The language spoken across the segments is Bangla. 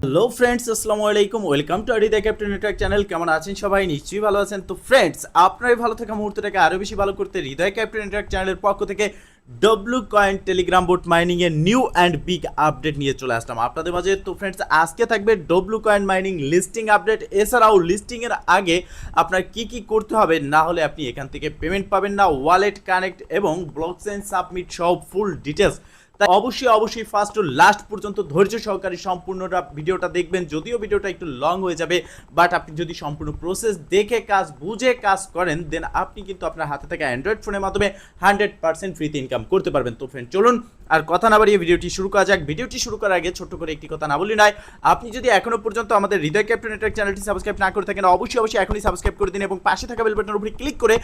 হ্যালো ফ্রেন্ডস, আসসালামু আলাইকুম। Welcome to Arida captain network channel. কেমন আছেন সবাই? নিশ্চয়ই ভালো আছেন। তো ফ্রেন্ডস, আপনার ভালো থাকা মুহূর্তটাকে আরও বেশি ভালো করতে হৃদয় ক্যাপ্টেন নেটওয়ার্ক চ্যানেলের পক্ষ থেকে W coin Telegram boat mining এর নিউ অ্যান্ড বিগ আপডেট নিয়ে চলে আসলাম আপনাদের মাঝে। তো ফ্রেন্ডস, আজকে থাকবে W coin mining listing update. এছাড়াও লিস্টিং এর আগে আপনার কি কি করতে হবে, না হলে আপনি এখান থেকে পেমেন্ট পাবেন না, ওয়ালেট কানেক্ট এবং ব্লকচেইন সাবমিট সব ফুল ডিটেলস। তাই অবশ্যই ফার্স্ট টু লাস্ট পর্যন্ত ধৈর্য সহকারে সম্পূর্ণটা ভিডিওটা দেখবেন। যদিও ভিডিওটা একটু লং হয়ে যাবে, বাট আপনি যদি সম্পূর্ণ প্রসেস দেখে কাজ বুঝে কাজ করেন, দেন আপনি কিন্তু আপনার হাতে থাকা অ্যান্ড্রয়েড ফোনের মাধ্যমে 100% ফ্রিতে ইনকাম করতে পারবেন। তো ফ্রেন্ড, চলুন আর কথা না বাড়িয়ে ভিডিওটি শুরু করা যাক। ভিডিওটি শুরু করার আগে ছোট্ট করে একটি কথা না বলি নয়, আপনি যদি এখনো পর্যন্ত আমাদের হৃদয় ক্যাপ্টেন নেটওয়ার্ক চ্যানেলটি সাবস্ক্রাইব না করে থাকেন, অবশ্যই এখনই সাবস্ক্রাইব করে দিন এবং পাশে থাকা বেল বাটনের উপরে ক্লিক করে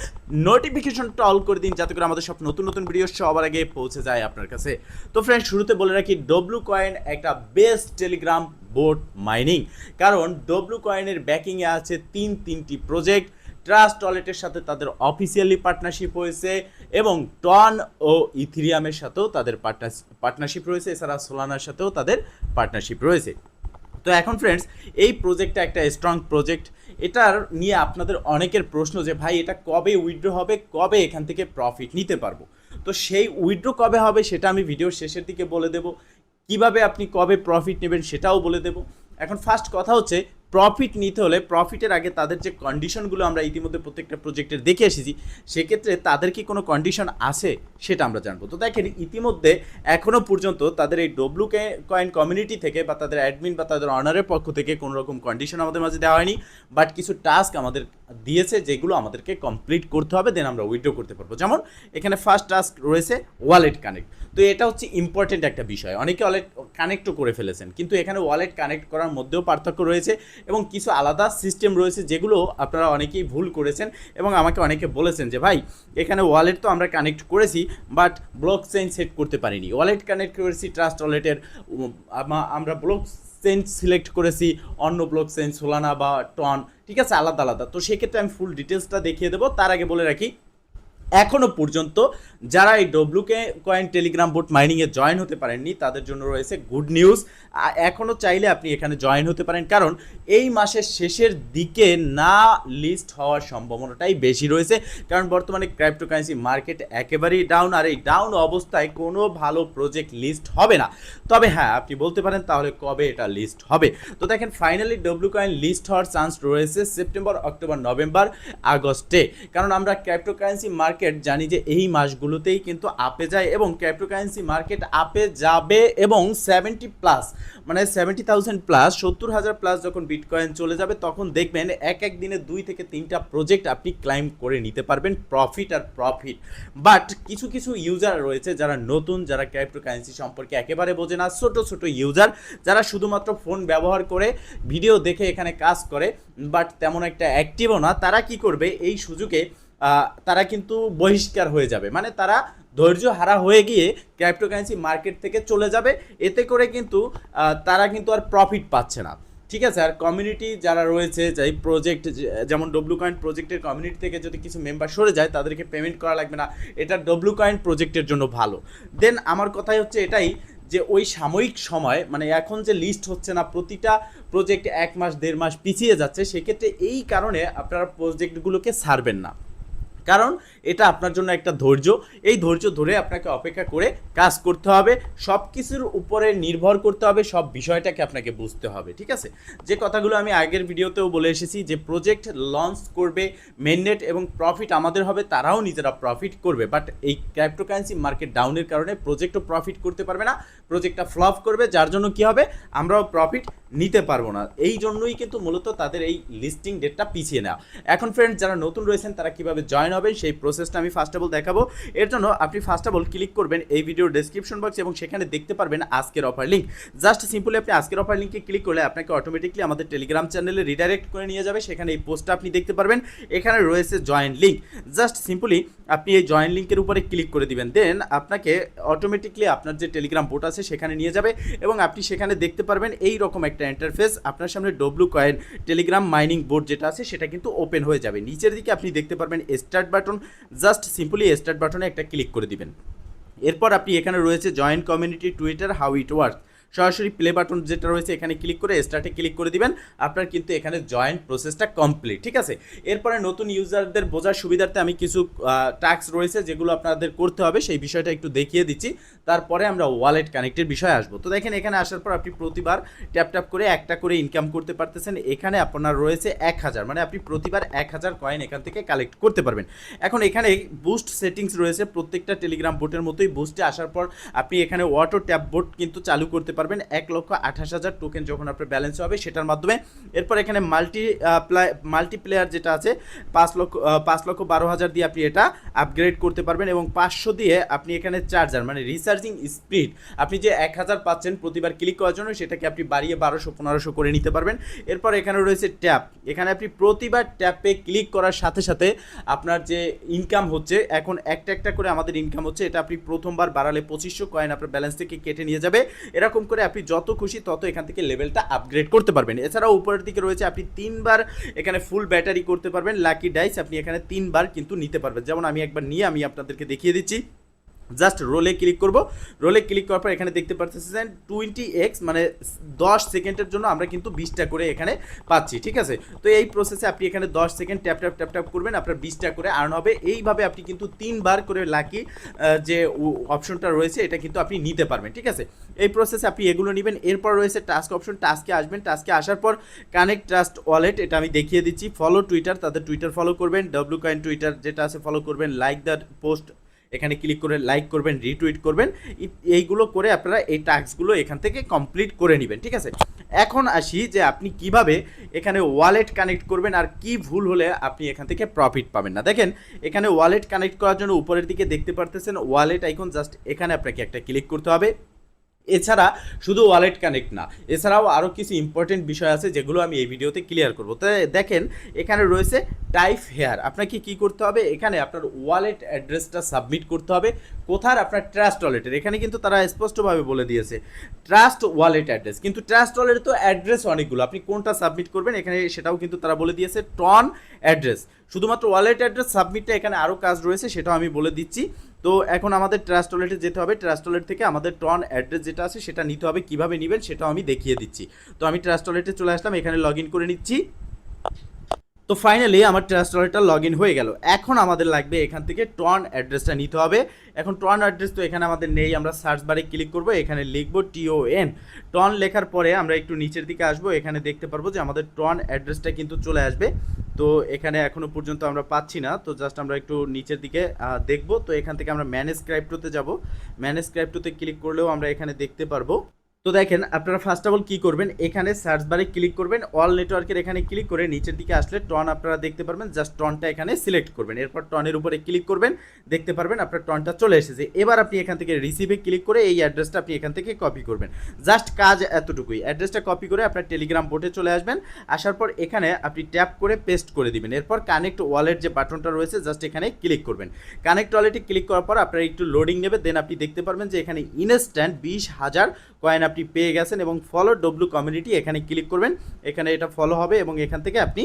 নোটিফিকেশনটা অল করে দিন, যাতে করে আমাদের সব নতুন ভিডিও সবার আগে পৌঁছে যায় আপনার কাছে। তো ফ্রেন্ড, শুরুতে বলে রাখি, ডব্লু কয়েন একটা বেস্ট টেলিগ্রাম বোট মাইনিং। কারণ ডব্লু কয়েনের ব্যাকিংয়ে আছে তিনটি প্রজেক্ট। ট্রাস্ট ওয়ালেটের সাথে তাদের অফিসিয়ালি পার্টনারশিপ হয়েছে এবং টন ও ইথিরিয়ামের সাথেও তাদের পার্টনারশিপ রয়েছে। এছাড়া সোলানার সাথেও তাদের পার্টনারশিপ রয়েছে। তো এখন ফ্রেন্ডস, এই প্রজেক্টটা একটা স্ট্রং প্রজেক্ট। এটার নিয়ে আপনাদের অনেকের প্রশ্ন যে ভাই, এটা কবে উইথড্র হবে, কবে এখান থেকে প্রফিট নিতে পারবো। তো সেই উইথড্র কবে হবে সেটা আমি ভিডিওর শেষের দিকে বলে দেবো। কিভাবে আপনি কবে প্রফিট নেবেন সেটাও বলে দেবো। এখন ফার্স্ট কথা হচ্ছে, প্রফিট নিতে হলে প্রফিটের আগে তাদের যে কন্ডিশনগুলো আমরা ইতিমধ্যে প্রত্যেকটা প্রজেক্টের দেখে এসেছি, সেক্ষেত্রে তাদের কি কোনো কন্ডিশন আছে সেটা আমরা জানবো। তো দেখেন, ইতিমধ্যে এখনও পর্যন্ত তাদের এই ডব্লু কয়েন কমিউনিটি থেকে বা তাদের অ্যাডমিন বা তাদের অনারের পক্ষ থেকে কোনো রকম কন্ডিশন আমাদের মাঝে দেওয়া হয়নি, বাট কিছু টাস্ক আমাদের দিয়েছে যেগুলো আমাদেরকে কমপ্লিট করতে হবে, দেন আমরা উইথড্র করতে পারবো। যেমন এখানে ফার্স্ট টাস্ক রয়েছে ওয়ালেট কানেক্ট। তো এটা হচ্ছে ইম্পর্টেন্ট একটা বিষয়। অনেকে ওয়ালেট কানেক্টও করে ফেলেছেন, কিন্তু এখানে ওয়ালেট কানেক্ট করার মধ্যেও পার্থক্য রয়েছে এবং কিছু আলাদা সিস্টেম রয়েছে যেগুলো আপনারা অনেকেই ভুল করেছেন এবং আমাকে অনেকে বলেছেন যে ভাই, এখানে ওয়ালেট তো আমরা কানেক্ট করেছি, বাট ব্লক চেইন সেট করতে পারিনি। ওয়ালেট কানেক্ট করেছি ট্রাস্ট ওয়ালেটের, আমরা ব্লক চেইন সিলেক্ট করেছি অন্য ব্লক চেইন, সোলানা বা টন, ঠিক আছে, আলাদা। তো সেক্ষেত্রে আমি ফুল ডিটেলসটা দেখিয়ে দেবো। তার আগে বলে রাখি, এখনও পর্যন্ত যারা এই ডব্লু কয়েন টেলিগ্রাম বোট মাইনিংয়ে জয়েন হতে পারেননি, তাদের জন্য রয়েছে গুড নিউজ। এখনও চাইলে আপনি এখানে জয়েন হতে পারেন, কারণ এই মাসের শেষের দিকে না লিস্ট হওয়ার সম্ভাবনাটাই বেশি রয়েছে। কারণ বর্তমানে ক্রিপ্টোকারেন্সি মার্কেট একেবারেই ডাউন, আর এই ডাউন অবস্থায় কোনো ভালো প্রজেক্ট লিস্ট হবে না। তবে হ্যাঁ, আপনি বলতে পারেন তাহলে কবে এটা লিস্ট হবে। তো দেখেন, ফাইনালি ডব্লু কয়েন লিস্ট হওয়ার চান্স রয়েছে সেপ্টেম্বর, অক্টোবর, নভেম্বর, আগস্টে। কারণ আমরা ক্রিপ্টোকারেন্সি মার্কেট জানি যে এই মাসগুলোতেই কিন্তু আপে যায় এবং ক্রিপ্টোকারেন্সি মার্কেট আপে যাবে এবং 70+, মানে 70,000 প্লাস, 70,000 প্লাস যখন বিটকয়েন চলে যাবে, তখন দেখবেন এক দিনে 2 থেকে 3টা প্রজেক্ট আপনি ক্লাইম করে নিতে পারবেন, প্রফিট আর প্রফিট। বাট কিছু ইউজার রয়েছে যারা নতুন, যারা ক্রিপ্টোকারেন্সি সম্পর্কে একেবারে বোঝে না, ছোট ইউজার যারা শুধুমাত্র ফোন ব্যবহার করে ভিডিও দেখে এখানে কাজ করে, বাট তেমন একটা অ্যাক্টিভও না। তারা কি করবে, এই সুযোগে তারা কিন্তু বহিষ্কার হয়ে যাবে, মানে তারা ধৈর্য হারা হয়ে গিয়ে ক্রিপ্টোকারেন্সি মার্কেট থেকে চলে যাবে। এতে করে কিন্তু তারা কিন্তু আর প্রফিট পাচ্ছে না, ঠিক আছে। আর কমিউনিটি যারা রয়েছে, যাই প্রজেক্ট, যেমন ডব্লু কয়েন প্রজেক্টের কমিউনিটি থেকে যদি কিছু মেম্বার সরে যায়, তাদেরকে পেমেন্ট করা লাগবে না। এটা ডব্লু কয়েন প্রজেক্টের জন্য ভালো। দেন আমার কথাই হচ্ছে এটাই যে ওই সাময়িক সময়, মানে এখন যে লিস্ট হচ্ছে না, প্রতিটা প্রজেক্ট 1 মাস 1.5 মাস পিছিয়ে যাচ্ছে, সেক্ষেত্রে এই কারণে আপনারা প্রজেক্টগুলোকে ছাড়বেন না। কারণ এটা আপনার জন্য একটা ধৈর্য, এই ধৈর্য ধরে আপনাকে অপেক্ষা করে কাজ করতে হবে, সব কিছুর উপরে নির্ভর করতে হবে, সব বিষয়টাকে আপনাকে বুঝতে হবে, ঠিক আছে। যে কথাগুলো আমি আগের ভিডিওতেও বলে এসেছি, যে প্রজেক্ট লঞ্চ করবে মেইননেট এবং প্রফিট আমাদের হবে, তারাও নিজেরা প্রফিট করবে, বাট এই ক্রিপ্টোকারেন্সি মার্কেট ডাউনের কারণে প্রজেক্টও প্রফিট করতে পারবে না, প্রজেক্টটা ফ্লপ করবে, যার জন্য কি হবে, আমরাও প্রফিট নিতে পারবো না। এই জন্যই কিন্তু মূলত তাদের এই লিস্টিং ডেটটা পিছিয়ে নেওয়া। এখন ফ্রেন্ড, যারা নতুন রয়েছেন তারা কিভাবে জয়েন হবেন সেই প্রসেসটা আমি ফার্স্ট অফ অল দেখাবো। এর জন্য আপনি ফার্স্ট অফ অল ক্লিক করবেন এই ভিডিওর ডেসক্রিপশন বক্স এবং সেখানে দেখতে পারবেন আজকের অফার লিঙ্ক। জাস্ট সিম্পলি আপনি আজকের অফার লিঙ্কে ক্লিক করলে আপনাকে অটোমেটিকলি আমাদের টেলিগ্রাম চ্যানেলে রিডাইরেক্ট করে নিয়ে যাবে। সেখানে এই পোস্টটা আপনি দেখতে পারবেন, এখানে রয়েছে জয়েন লিঙ্ক। জাস্ট সিম্পলি আপনি এই জয়েন লিঙ্কের উপরে ক্লিক করে দিবেন, দেন আপনাকে অটোমেটিকলি আপনার যে টেলিগ্রাম বোট আছে সেখানে নিয়ে যাবে এবং আপনি সেখানে দেখতে পারবেন এই রকম একটা ইন্টারফেস। আপনার সামনে W coin Telegram mining board যেটা আছে সেটা কিন্তু ওপেন হয়ে যাবে। নিচের দিকে আপনি দেখতে পারবেন start button, just simply start বাটনে একটা ক্লিক করে দিবেন। এরপর আপনি এখানে রয়েছে join community Twitter, how it work. সরাসরি প্লে বাটন যেটা রয়েছে এখানে ক্লিক করে স্টার্টে ক্লিক করে দিবেন, আপনার কিন্তু এখানে জয়েন্ট প্রসেসটা কমপ্লিট। ঠিক আছে, এরপরে নতুন ইউজারদের বোঝার সুবিধার্থে আমি কিছু টাস্ক রয়েছে যেগুলো আপনাদের করতে হবে, সেই বিষয়টা একটু দেখিয়ে দিচ্ছি, তারপরে আমরা ওয়ালেট কানেক্টের বিষয়ে আসবো। তো দেখেন এখানে আসার পর আপনি প্রতিবার ট্যাপ ট্যাপ করে একটা করে ইনকাম করতে পারতেছেন। এখানে আপনার রয়েছে 1000, মানে আপনি প্রতিবার 1000 কয়েন এখান থেকে কালেক্ট করতে পারবেন। এখন এখানে বুস্ট সেটিংস রয়েছে, প্রত্যেকটা টেলিগ্রাম বোটের মতোই বুস্টে আসার পর আপনি এখানে অটো ট্যাপ বোট কিন্তু চালু করতে পারবেন 1,28,000 টোকেন যখন আপনার ব্যালেন্স হবে সেটার মাধ্যমে। এরপর এখানে মাল্টিপ্লেয়ার যেটা আছে 5,12,000 দিয়ে আপনি এটা আপগ্রেড করতে পারবেন, এবং 500 দিয়ে আপনি এখানে চার্জার মানে রিচার্জিং স্পিড আপনি যে 1000 পাচ্ছেন প্রতিবার ক্লিক করার জন্য সেটাকে আপনি বাড়িয়ে 1200-1500 করে নিতে পারবেন। এরপর এখানে রয়েছে ট্যাপ, এখানে আপনি প্রতিবার ট্যাপে ক্লিক করার সাথে সাথে আপনার যে ইনকাম হচ্ছে, এখন একটা একটা করে আমাদের ইনকাম হচ্ছে, এটা আপনি প্রথমবার বাড়ালে 2500 কয়েন আপনার ব্যালেন্স থেকে কেটে নিয়ে যাবে। এরকম করে আপনি যত খুশি তত এখান থেকে লেভেলটা আপগ্রেড করতে পারবেন। এছাড়াও উপরের দিকে রয়েছে আপনি 3বার এখানে ফুল ব্যাটারি করতে পারবেন, লাকি ডাইস আপনি এখানে 3বার কিন্তু নিতে পারবেন। যেমন আমি একবার নিয়ে আমি আপনাদেরকে দেখিয়ে দিচ্ছি। জাস্ট রোলে ক্লিক করব, রোলে ক্লিক করার পর এখানে দেখতে পাচ্ছেন 20x মানে 10 সেকেন্ডের জন্য আমরা কিন্তু 20টা করে এখানে পাচ্ছি। ঠিক আছে, তো এই প্রসেসে আপনি এখানে 10 second tap tap tap tap করবেন, আপনার 20টা করে আর্ন হবে। এইভাবে আপনি কিন্তু 3বার করে লাকি যে অপশনটা রয়েছে এটা কিন্তু আপনি নিতে পারবেন। ঠিক আছে, এই প্রসেসে আপনি এগুলো নেবেন। এরপর রয়েছে টাস্ক অপশন, টাস্কে আসবেন, টাস্কে আসার পর কানেক্ট ট্রাস্ট ওয়ালেট, এটা আমি দেখিয়ে দিচ্ছি। ফলো টুইটার, তাদের টুইটার ফলো করবেন, ডব্লুকয়েন টুইটার যেটা আছে ফলো করবেন, লাইক দ্য পোস্ট এখানে ক্লিক করে লাইক করবেন, রিটুইট করবেন, এইগুলো করে আপনারা এই টাস্কগুলো এখান থেকে কমপ্লিট করে নেবেন। ঠিক আছে, এখন আসি যে আপনি কিভাবে এখানে ওয়ালেট কানেক্ট করবেন আর কি ভুল হলে আপনি এখান থেকে প্রফিট পাবেন না। দেখেন এখানে ওয়ালেট কানেক্ট করার জন্য উপরের দিকে দেখতে পারতেছেন ওয়ালেট আইকন, জাস্ট এখানে আপনাকে একটা ক্লিক করতে হবে। এছাড়া শুধু ওয়ালেট কানেক্ট না, এছাড়াও আরও কিছু ইম্পর্টেন্ট বিষয় আছে যেগুলো আমি এই ভিডিওতে ক্লিয়ার করবো। তো দেখেন এখানে রয়েছে টাইপ হেয়ার, আপনাকে কি করতে হবে, এখানে আপনার ওয়ালেট অ্যাড্রেসটা সাবমিট করতে হবে। কোথার, আপনার ট্রাস্ট ওয়ালেটের। এখানে কিন্তু তারা স্পষ্টভাবে বলে দিয়েছে ট্রাস্ট ওয়ালেট অ্যাড্রেস, কিন্তু ট্রাস্ট ওয়ালেটে তো অ্যাড্রেস অনেকগুলো, আপনি কোনটা সাবমিট করবেন এখানে সেটাও কিন্তু তারা বলে দিয়েছে টন অ্যাড্রেস। শুধুমাত্র ওয়ালেট অ্যাড্রেস সাবমিটটা এখানে আরও কাজ রয়েছে, সেটাও আমি বলে দিচ্ছি। তো এখন আমাদের ট্রাস্ট ওয়ালেটে যেতে হবে, ট্রাস্ট ওয়ালেট থেকে আমাদের টন অ্যাড্রেস যেটা আছে সেটা নিতে হবে, কীভাবে নেবেন সেটাও আমি দেখিয়ে দিচ্ছি। তো আমি ট্রাস্ট ওয়ালেটে চলে আসলাম, এখানে লগ ইন করে নিচ্ছি। তো ফাইনালি আমার ট্রাস্ট ওয়ালেটটা লগ ইন হয়ে গেল। এখন আমাদের লাগবে এখান থেকে টন অ্যাড্রেসটা নিতে হবে। এখন টন অ্যাড্রেস তো এখানে আমাদের নেই, আমরা সার্চ বারে ক্লিক করব, এখানে লিখবো TON। টন লেখার পরে আমরা একটু নিচের দিকে আসবো, এখানে দেখতে পারবো যে আমাদের টন অ্যাড্রেসটা কিন্তু চলে আসবে। তো এখানে এখনো পর্যন্ত আমরা পাচ্ছি না, তো জাস্ট আমরা একটু নিচের দিকে দেখব। তো এখান থেকে আমরা ম্যানেজ ক্রাইপ্টোতে যাব, ম্যানেজ ক্রাইপ্টোতে ক্লিক করলেও আমরা এখানে দেখতে পারবো। তো দেখেন আপনারা ফার্স্ট অফ অল কী করবেন, এখানে সার্চ বারে ক্লিক করবেন, অল নেটওয়ার্কের এখানে ক্লিক করে নিচের দিকে আসলে টন আপনারা দেখতে পারবেন, জাস্ট টনটা এখানে সিলেক্ট করবেন। এরপর টনের উপরে ক্লিক করবেন, দেখতে পারবেন আপনার টনটা চলে এসেছে। এবার আপনি এখান থেকে রিসিভে ক্লিক করে এই অ্যাড্রেসটা আপনি এখান থেকে কপি করবেন। জাস্ট কাজ এতটুকুই, অ্যাড্রেসটা কপি করে আপনার টেলিগ্রাম বোটে চলে আসবেন। আসার পর এখানে আপনি ট্যাপ করে পেস্ট করে দিবেন। এরপর কানেক্ট ওয়ালেট যে বাটনটা রয়েছে জাস্ট এখানে ক্লিক করবেন। কানেক্ট ওয়ালেটে ক্লিক করার পর আপনার একটু লোডিং নেবে, দেন আপনি দেখতে পারবেন যে এখানে ইনস্ট্যান্ট 20,000 কয়েন আপনি পেয়ে গেছেন। এবং ফলো ডব্লু কমিউনিটি এখানে ক্লিক করবেন, এখানে এটা ফলো হবে এবং এখান থেকে আপনি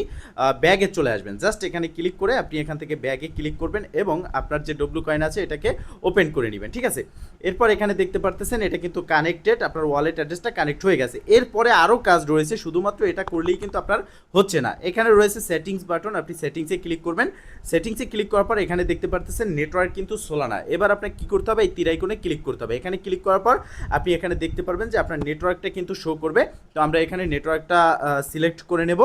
ব্যাগে চলে আসবেন। জাস্ট এখানে ক্লিক করে আপনি এখান থেকে ব্যাগে ক্লিক করবেন এবং আপনার যে ডব্লু কয়েন আছে এটাকে ওপেন করে নেবেন। ঠিক আছে, এরপর এখানে দেখতে পারতেছেন এটা কিন্তু কানেক্টেড, আপনার ওয়ালেট অ্যাড্রেসটা কানেক্ট হয়ে গেছে। এরপরে আরও কাজ রয়েছে, শুধুমাত্র এটা করলেই কিন্তু আপনার হচ্ছে না। এখানে রয়েছে সেটিংস বাটন, আপনি সেটিংসে ক্লিক করবেন। সেটিংসে ক্লিক করার পর এখানে দেখতে পারতেছেন নেটওয়ার্ক কিন্তু সোলানা। এবার আপনাকে কী করতে হবে, এই তীর আইকনে ক্লিক করতে হবে। এখানে ক্লিক করার পর আপনি এখানে দেখতে পারবেন যে আপনার নেটওয়ার্কটা কিন্তু শো করবে। তো আমরা এখানে নেটওয়ার্কটা সিলেক্ট করে নেব।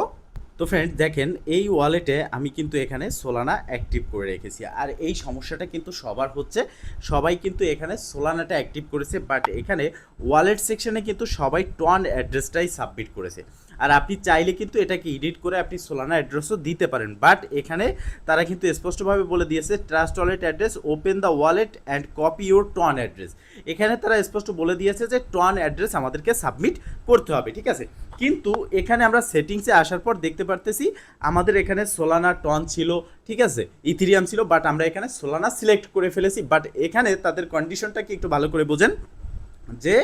তো ফ্রেন্ডস দেখেন এই ওয়ালেটে আমি কিন্তু এখানে সোলানা অ্যাক্টিভ করে রেখেছি, আর এই সমস্যাটা কিন্তু সবার হচ্ছে, সবাই কিন্তু এখানে সোলানাটা অ্যাক্টিভ করেছে, বাট এখানে ওয়ালেট সেকশনে কিন্তু সবাই টন অ্যাড্রেসটাই সাবমিট করেছে। আর আপনি চাইলে কিন্তু এটাকে এডিট করে আপনি সোলানা অ্যাড্রেসও দিতে পারেন, বাট এখানে তারা কিন্তু স্পষ্টভাবে বলে দিয়েছে Trust Wallet address, open the wallet and copy your TON address. এখানে তারা স্পষ্ট বলে দিয়েছে যে টন অ্যাড্রেস আমাদেরকে সাবমিট করতে হবে। ঠিক আছে, কিন্তু এখানে আমরা সেটিংসে আসার পর দেখতে পারতেছি আমাদের এখানে সোলানা টন ছিল, ঠিক আছে, ইথিরিয়াম ছিল, বাট আমরা এখানে সোলানা সিলেক্ট করে ফেলেছি। বাট এখানে তাদের কন্ডিশনটা কি একটু ভালো করে বোঝেন যে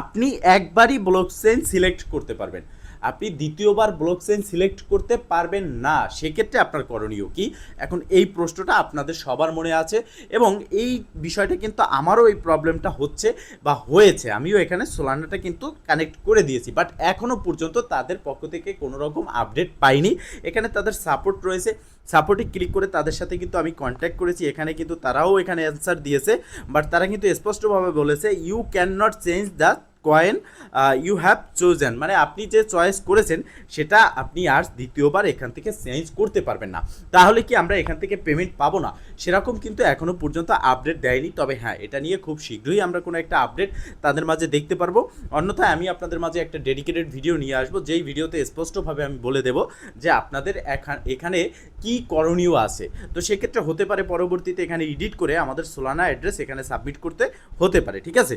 আপনি একবারই ব্লকচেইন সিলেক্ট করতে পারবেন। আপনি দ্বিতীয়বার ব্লক চেইন সিলেক্ট করতে পারবেন না। সেক্ষেত্রে আপনার করণীয় কি? এখন এই প্রশ্নটা আপনাদের সবার মনে আছে এবং এই বিষয়টা কিন্তু আমারও এই প্রবলেমটা হচ্ছে বা হয়েছে। আমিও এখানে সোলানাটা কিন্তু কানেক্ট করে দিয়েছি, বাট এখনও পর্যন্ত তাদের পক্ষ থেকে কোনো রকম আপডেট পাইনি। এখানে তাদের সাপোর্ট রয়েছে, সাপোর্টে ক্লিক করে তাদের সাথে কিন্তু আমি কন্ট্যাক্ট করেছি। এখানে কিন্তু তারাও এখানে অ্যান্সার দিয়েছে, বাট তারা কিন্তু স্পষ্টভাবে বলেছে you can not change the coin you have chosen, মানে আপনি যে চয়েস করেছেন সেটা আপনি আর দ্বিতীয়বার এখান থেকে চেঞ্জ করতে পারবেন না। তাহলে কি আমরা এখান থেকে পেমেন্ট পাবো না? সেরকম কিন্তু এখনও পর্যন্ত আপডেট দেয়নি। তবে হ্যাঁ, এটা নিয়ে খুব শীঘ্রই আমরা কোনো একটা আপডেট তাদের মাঝে দেখতে পারবো। অন্যথায় আমি আপনাদের মাঝে একটা ডেডিকেটেড ভিডিও নিয়ে আসবো, যেই ভিডিওতে স্পষ্টভাবে আমি বলে দেবো যে আপনাদের এখানে কি করণীয় আছে। তো সেক্ষেত্রে হতে পারে পরবর্তীতে এখানে এডিট করে আমাদের সোলানা অ্যাড্রেস এখানে সাবমিট করতে হতে পারে, ঠিক আছে?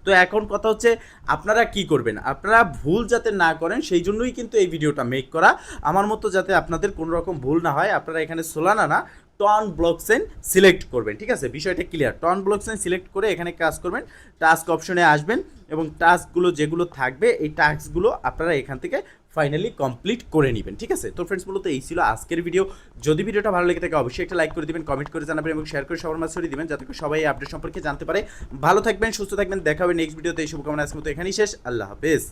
তো এখন কথা হচ্ছে আপনারা কি করবেন, আপনারা ভুল যাতে না করেন সেই জন্যই কিন্তু এই ভিডিওটা মেক করা, আমার মতো যাতে আপনাদের কোনো রকম ভুল না হয়। আপনারা এখানে সোলানা না টন ব্লকচেন সিলেক্ট করবেন, ঠিক আছে? বিষয়টা ক্লিয়ার। টন ব্লকচেন সিলেক্ট করে এখানে কাজ করবেন, টাস্ক অপশনে আসবেন এবং টাস্কগুলো যেগুলো থাকবে এই টাস্কগুলো আপনারা এখান থেকে ফাইনালি কমপ্লিট করে নেবেন, ঠিক আছে? তো ফ্রেন্ডস, মূলত এই ছিল আজকের ভিডিও। যদি ভিডিওটা ভালো লেগে থাকে অবশ্যই একটা লাইক করে দিবেন, কমেন্ট করে জানাবেন এবং শেয়ার করে সবার মাঝে ছড়িয়ে দিবেন যাতে করে সবাই এই আপডেট সম্পর্কে জানতে পারে। ভালো থাকবেন, সুস্থ থাকবেন, দেখা হবে নেক্সট ভিডিওতে। এই শুভকামনা আজকের মতো এখানেই শেষ। আল্লাহ হাফেজ।